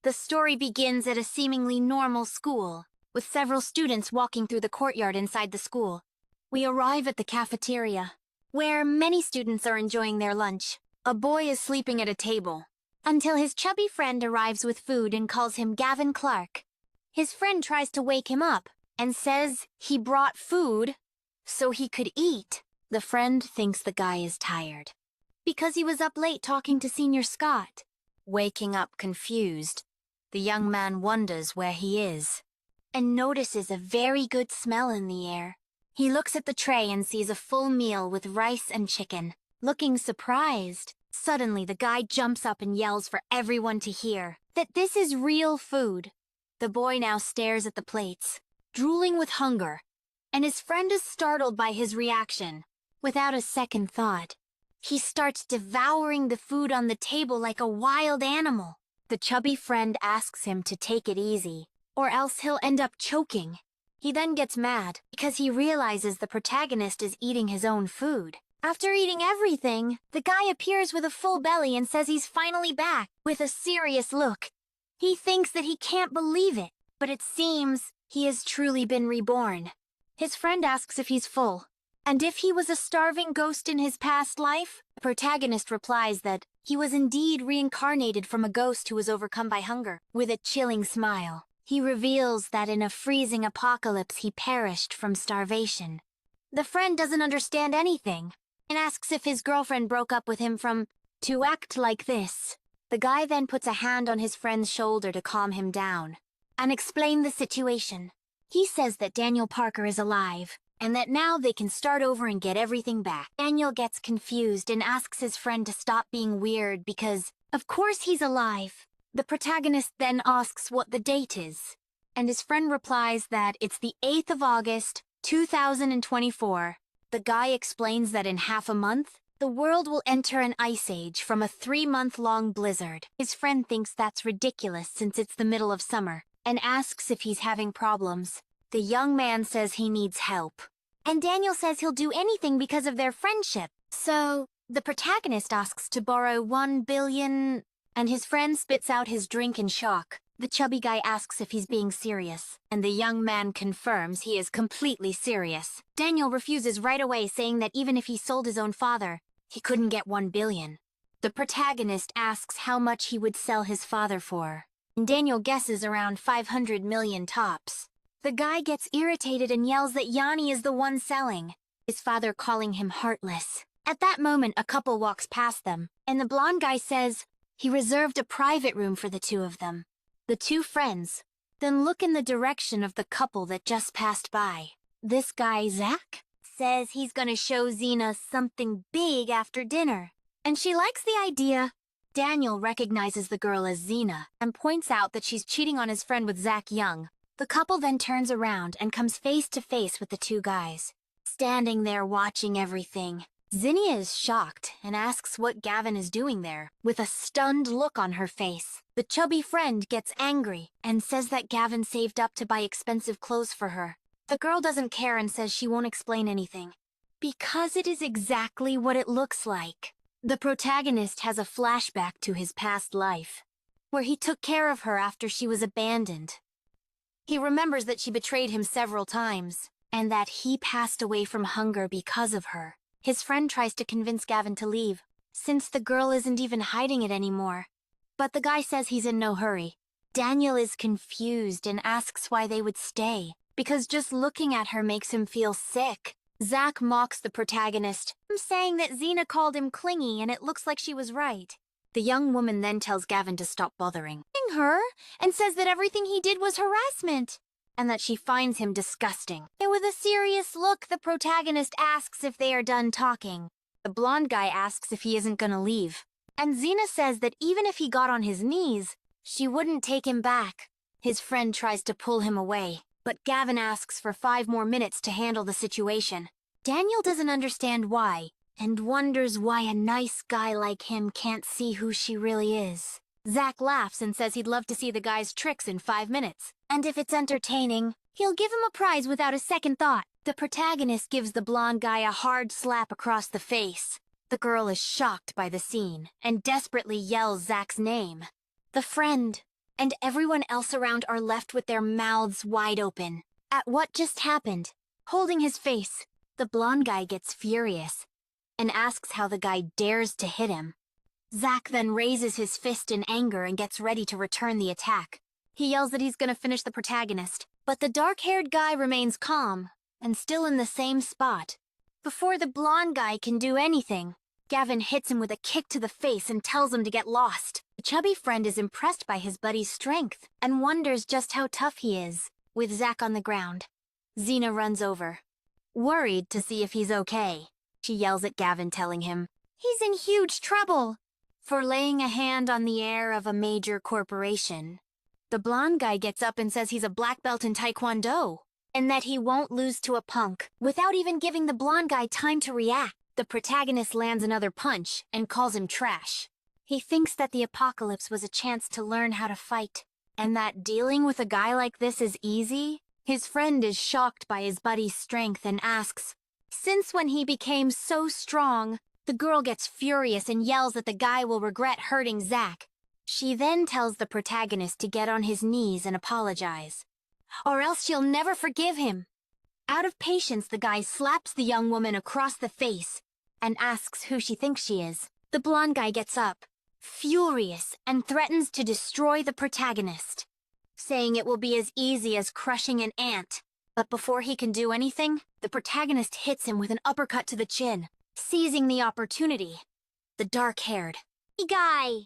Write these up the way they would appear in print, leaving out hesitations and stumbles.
The story begins at a seemingly normal school, with several students walking through the courtyard inside the school. We arrive at the cafeteria, where many students are enjoying their lunch. A boy is sleeping at a table, until his chubby friend arrives with food and calls him Gavin Clark. His friend tries to wake him up and says he brought food so he could eat. The friend thinks the guy is tired because he was up late talking to Senior Scott. Waking up confused, the young man wonders where he is and notices a very good smell in the air. He looks at the tray and sees a full meal with rice and chicken. Looking surprised, suddenly the guy jumps up and yells for everyone to hear that this is real food. The boy now stares at the plates, drooling with hunger, and his friend is startled by his reaction. Without a second thought, he starts devouring the food on the table like a wild animal. The chubby friend asks him to take it easy, or else he'll end up choking. He then gets mad because he realizes the protagonist is eating his own food. After eating everything, the guy appears with a full belly and says he's finally back, with a serious look. He thinks that he can't believe it, but it seems he has truly been reborn. His friend asks if he's full, and if he was a starving ghost in his past life. The protagonist replies that he was indeed reincarnated from a ghost who was overcome by hunger. With a chilling smile, he reveals that in a freezing apocalypse he perished from starvation. The friend doesn't understand anything and asks if his girlfriend broke up with him to act like this. The guy then puts a hand on his friend's shoulder to calm him down and explain the situation. He says that Daniel Parker is alive and that now they can start over and get everything back. Daniel gets confused and asks his friend to stop being weird because, of course, he's alive. The protagonist then asks what the date is, and his friend replies that it's the 8th of August, 2024. The guy explains that in half a month, the world will enter an ice age from a 3-month-long blizzard. His friend thinks that's ridiculous since it's the middle of summer, and asks if he's having problems. The young man says he needs help, and Daniel says he'll do anything because of their friendship. So, the protagonist asks to borrow 1 billion, and his friend spits out his drink in shock. The chubby guy asks if he's being serious, and the young man confirms he is completely serious. Daniel refuses right away, saying that even if he sold his own father, he couldn't get 1 billion. The protagonist asks how much he would sell his father for, and Daniel guesses around 500 million tops. The guy gets irritated and yells that Yanni is the one selling, his father calling him heartless. At that moment, a couple walks past them, and the blonde guy says he reserved a private room for the two of them. The two friends then look in the direction of the couple that just passed by. This guy, Zach, says he's gonna show Xena something big after dinner, and she likes the idea. Daniel recognizes the girl as Xena and points out that she's cheating on his friend with Zach Young. The couple then turns around and comes face to face with the two guys, standing there watching everything. Zinnia is shocked and asks what Gavin is doing there, with a stunned look on her face. The chubby friend gets angry and says that Gavin saved up to buy expensive clothes for her. The girl doesn't care and says she won't explain anything, because it is exactly what it looks like. The protagonist has a flashback to his past life, where he took care of her after she was abandoned. He remembers that she betrayed him several times, and that he passed away from hunger because of her. His friend tries to convince Gavin to leave, since the girl isn't even hiding it anymore. But the guy says he's in no hurry. Daniel is confused and asks why they would stay, because just looking at her makes him feel sick. Zach mocks the protagonist, saying that Xena called him clingy and it looks like she was right. The young woman then tells Gavin to stop bothering her and says that everything he did was harassment, and that she finds him disgusting. And with a serious look, the protagonist asks if they are done talking. The blonde guy asks if he isn't gonna leave, and Xena says that even if he got on his knees, she wouldn't take him back. His friend tries to pull him away, but Gavin asks for 5 more minutes to handle the situation. Daniel doesn't understand why, and wonders why a nice guy like him can't see who she really is. Zach laughs and says he'd love to see the guy's tricks in 5 minutes, and if it's entertaining, he'll give him a prize without a second thought. The protagonist gives the blonde guy a hard slap across the face. The girl is shocked by the scene and desperately yells Zach's name. The friend and everyone else around are left with their mouths wide open at what just happened. Holding his face, the blonde guy gets furious and asks how the guy dares to hit him. Zach then raises his fist in anger and gets ready to return the attack. He yells that he's gonna finish the protagonist, but the dark-haired guy remains calm and still in the same spot. Before the blonde guy can do anything, Gavin hits him with a kick to the face and tells him to get lost. The chubby friend is impressed by his buddy's strength and wonders just how tough he is. With Zach on the ground, Xena runs over, worried to see if he's okay. She yells at Gavin, telling him he's in huge trouble for laying a hand on the heir of a major corporation. The blonde guy gets up and says he's a black belt in Taekwondo and that he won't lose to a punk. Without even giving the blonde guy time to react, the protagonist lands another punch and calls him trash. He thinks that the apocalypse was a chance to learn how to fight, and that dealing with a guy like this is easy. His friend is shocked by his buddy's strength and asks, since when he became so strong? The girl gets furious and yells that the guy will regret hurting Zach. She then tells the protagonist to get on his knees and apologize, or else she'll never forgive him. Out of patience, the guy slaps the young woman across the face and asks who she thinks she is. The blonde guy gets up, furious, and threatens to destroy the protagonist, saying it will be as easy as crushing an ant. But before he can do anything, the protagonist hits him with an uppercut to the chin. Seizing the opportunity, the dark-haired guy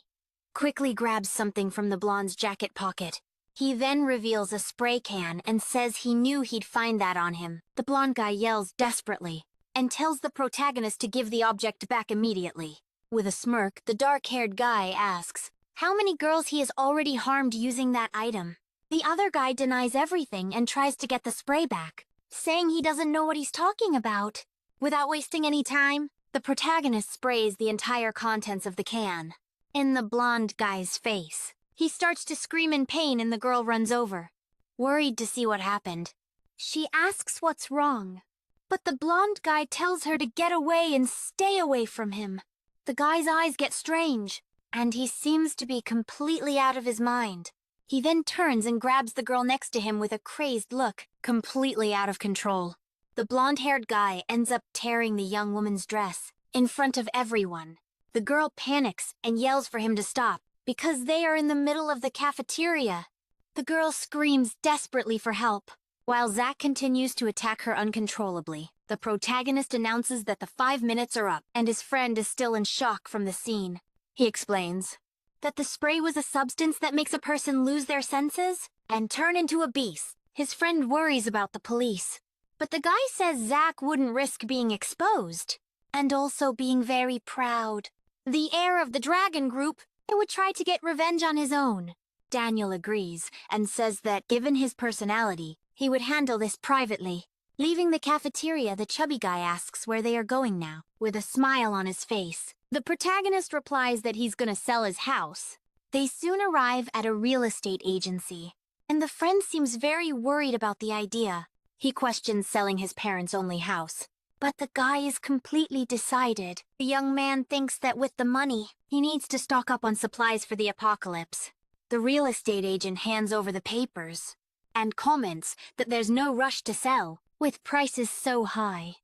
quickly grabs something from the blonde's jacket pocket. He then reveals a spray can and says he knew he'd find that on him. The blonde guy yells desperately and tells the protagonist to give the object back immediately. With a smirk, the dark-haired guy asks how many girls he has already harmed using that item. The other guy denies everything and tries to get the spray back, saying he doesn't know what he's talking about. Without wasting any time, the protagonist sprays the entire contents of the can in the blonde guy's face. He starts to scream in pain and the girl runs over, worried to see what happened. She asks what's wrong, but the blonde guy tells her to get away and stay away from him. The guy's eyes get strange, and he seems to be completely out of his mind. He then turns and grabs the girl next to him with a crazed look, completely out of control. The blonde-haired guy ends up tearing the young woman's dress in front of everyone. The girl panics and yells for him to stop because they are in the middle of the cafeteria. The girl screams desperately for help, while Zach continues to attack her uncontrollably. The protagonist announces that the 5 minutes are up and his friend is still in shock from the scene. He explains that the spray was a substance that makes a person lose their senses and turn into a beast. His friend worries about the police, but the guy says Zach wouldn't risk being exposed, and also being very proud. The heir of the dragon group would try to get revenge on his own. Daniel agrees and says that given his personality, he would handle this privately. Leaving the cafeteria, the chubby guy asks where they are going now, with a smile on his face. The protagonist replies that he's gonna sell his house. They soon arrive at a real estate agency, and the friend seems very worried about the idea. He questions selling his parents' only house, but the guy is completely decided. The young man thinks that with the money, he needs to stock up on supplies for the apocalypse. The real estate agent hands over the papers and comments that there's no rush to sell, with prices so high.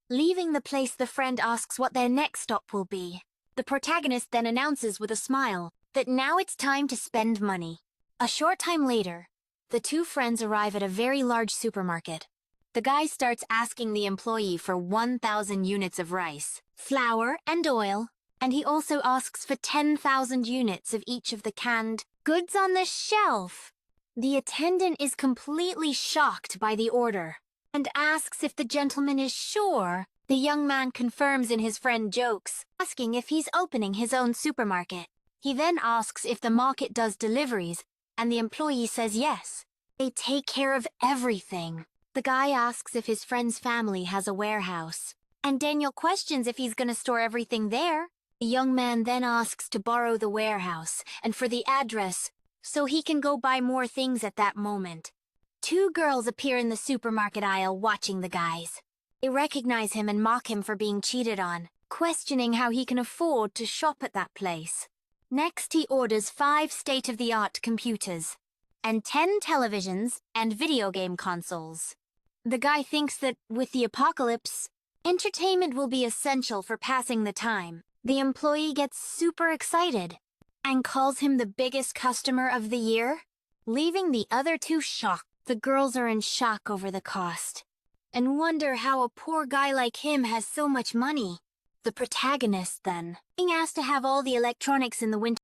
Leaving the place, the friend asks what their next stop will be. The protagonist then announces with a smile that now it's time to spend money. A short time later, the two friends arrive at a very large supermarket. The guy starts asking the employee for 1,000 units of rice, flour, and oil, and he also asks for 10,000 units of each of the canned goods on the shelf. The attendant is completely shocked by the order and asks if the gentleman is sure. The young man confirms in his friend jokes, asking if he's opening his own supermarket. He then asks if the market does deliveries, and the employee says yes. They take care of everything. The guy asks if his friend's family has a warehouse, and Daniel questions if he's gonna store everything there. The young man then asks to borrow the warehouse and for the address so he can go buy more things at that moment. Two girls appear in the supermarket aisle watching the guys. They recognize him and mock him for being cheated on, questioning how he can afford to shop at that place. Next, he orders 5 state-of-the-art computers, and 10 televisions and video game consoles. The guy thinks that, with the apocalypse, entertainment will be essential for passing the time. The employee gets super excited and calls him the biggest customer of the year, leaving the other two shocked. The girls are in shock over the cost and wonder how a poor guy like him has so much money. The protagonist, then, being asked to have all the electronics in the winter